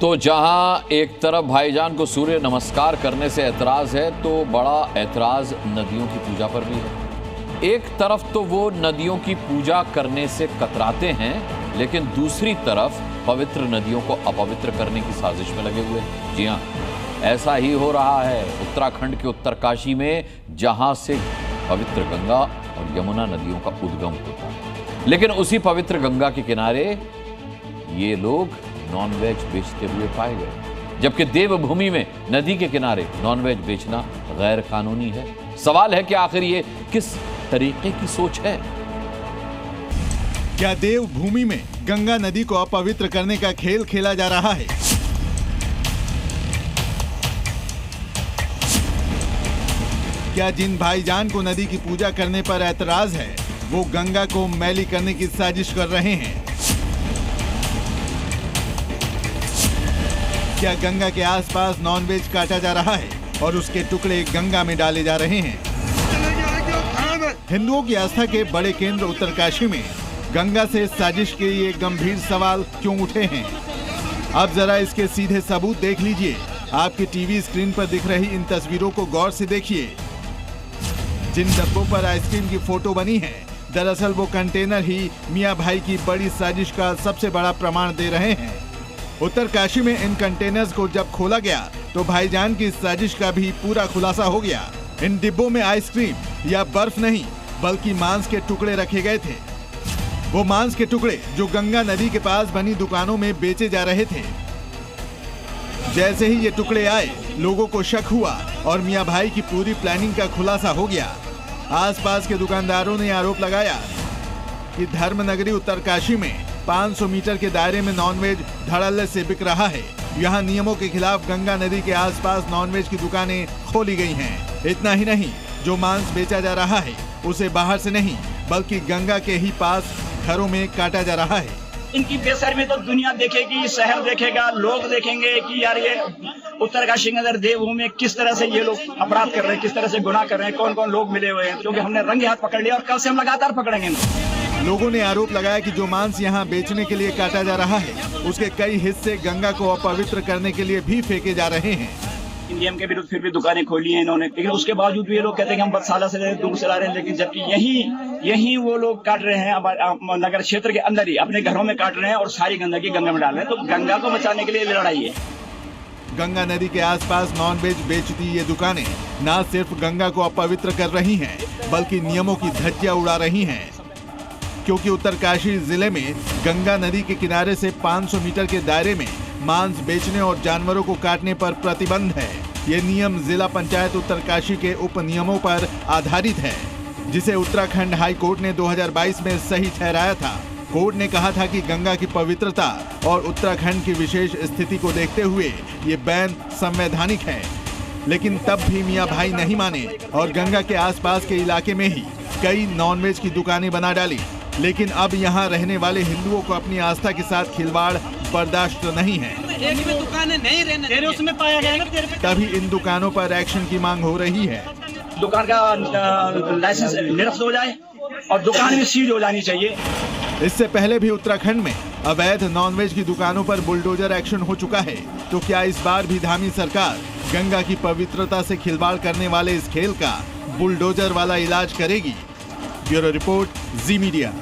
तो जहां एक तरफ भाईजान को सूर्य नमस्कार करने से ऐतराज है, तो बड़ा ऐतराज नदियों की पूजा पर भी है। एक तरफ तो वो नदियों की पूजा करने से कतराते हैं, लेकिन दूसरी तरफ पवित्र नदियों को अपवित्र करने की साजिश में लगे हुए हैं। जी हां, ऐसा ही हो रहा है उत्तराखंड के उत्तरकाशी में, जहां से पवित्र गंगा और यमुना नदियों का उद्गम होता है। लेकिन उसी पवित्र गंगा के किनारे ये लोग नॉनवेज बेचते हुए पाए गए, जबकि देवभूमि में नदी के किनारे नॉनवेज बेचना गैर कानूनी है। सवाल है कि आखिर ये किस तरीके की सोच है? क्या देवभूमि में गंगा नदी को अपवित्र करने का खेल खेला जा रहा है? क्या जिन भाईजान को नदी की पूजा करने पर ऐतराज है, वो गंगा को मैली करने की साजिश कर रहे हैं? क्या गंगा के आसपास नॉनवेज काटा जा रहा है और उसके टुकड़े गंगा में डाले जा रहे हैं? हिंदुओं की आस्था के बड़े केंद्र उत्तरकाशी में गंगा से साजिश के ये गंभीर सवाल क्यों उठे हैं? अब जरा इसके सीधे सबूत देख लीजिए। आपकी टीवी स्क्रीन पर दिख रही इन तस्वीरों को गौर से देखिए। जिन डब्बों पर आइसक्रीम की फोटो बनी है, दरअसल वो कंटेनर ही मियां भाई की बड़ी साजिश का सबसे बड़ा प्रमाण दे रहे हैं। उत्तरकाशी में इन कंटेनर्स को जब खोला गया तो भाईजान की साजिश का भी पूरा खुलासा हो गया। इन डिब्बों में आइसक्रीम या बर्फ नहीं, बल्कि मांस के टुकड़े रखे गए थे। वो मांस के टुकड़े जो गंगा नदी के पास बनी दुकानों में बेचे जा रहे थे। जैसे ही ये टुकड़े आए, लोगों को शक हुआ और मियां भाई की पूरी प्लानिंग का खुलासा हो गया। आसपास के दुकानदारों ने आरोप लगाया कि धर्मनगरी उत्तरकाशी में 500 मीटर के दायरे में नॉनवेज धड़ल्ले से बिक रहा है। यहाँ नियमों के खिलाफ गंगा नदी के आसपास नॉनवेज की दुकानें खोली गई हैं। इतना ही नहीं, जो मांस बेचा जा रहा है उसे बाहर से नहीं, बल्कि गंगा के ही पास घरों में काटा जा रहा है। इनकी बेसर्मी तो दुनिया देखेगी, शहर देखेगा, लोग देखेंगे कि यार ये उत्तरकाशी के अंदर देवभूमि में किस तरह से ये लोग अपराध कर रहे हैं, किस तरह से गुनाह कर रहे हैं, कौन कौन लोग मिले हुए हैं। क्योंकि हमने रंगे हाथ पकड़ लिया और कल से हम लगातार पकड़ेंगे। लोगों ने आरोप लगाया कि जो मांस यहाँ बेचने के लिए काटा जा रहा है, उसके कई हिस्से गंगा को अपवित्र करने के लिए भी फेंके जा रहे हैं। नियम के विरुद्ध फिर भी दुकानें खोली हैं इन्होंने, लेकिन उसके बावजूद भी ये लोग कहते हैं कि हम बरसाला से दूर से ला रहे हैं, लेकिन जबकि यही वो लोग काट रहे हैं नगर क्षेत्र के अंदर ही, अपने घरों में काट रहे हैं और सारी गंदगी गंगा में डाल रहे हैं। तो गंगा को बचाने के लिए लड़ाई है। गंगा नदी के आसपास नॉनवेज बेचती ये दुकानें न सिर्फ गंगा को अपवित्र कर रही हैं, बल्कि नियमों की धज्जियां उड़ा रही हैं। क्योंकि उत्तरकाशी जिले में गंगा नदी के किनारे से 500 मीटर के दायरे में मांस बेचने और जानवरों को काटने पर प्रतिबंध है। ये नियम जिला पंचायत उत्तरकाशी के उप नियमों पर आधारित है, जिसे उत्तराखंड हाई कोर्ट ने 2022 में सही ठहराया था। कोर्ट ने कहा था कि गंगा की पवित्रता और उत्तराखंड की विशेष स्थिति को देखते हुए ये बैन संवैधानिक है। लेकिन तब भी मियां भाई नहीं माने और गंगा के आसपास के इलाके में ही कई नॉनवेज की दुकानें बना डाली। लेकिन अब यहाँ रहने वाले हिंदुओं को अपनी आस्था के साथ खिलवाड़ बर्दाश्त नहीं है। एक में दुकानें नहीं रहने तेरे उसमें पाया गया ना तेरे पे। तभी इन दुकानों पर एक्शन की मांग हो रही है। दुकान का लाइसेंस निरस्त हो जाए और दुकान भी सीज हो जानी चाहिए। इससे पहले भी उत्तराखंड में अवैध नॉनवेज की दुकानों पर बुलडोजर एक्शन हो चुका है। तो क्या इस बार भी धामी सरकार गंगा की पवित्रता से खिलवाड़ करने वाले इस खेल का बुलडोजर वाला इलाज करेगी? ब्यूरो रिपोर्ट, जी मीडिया।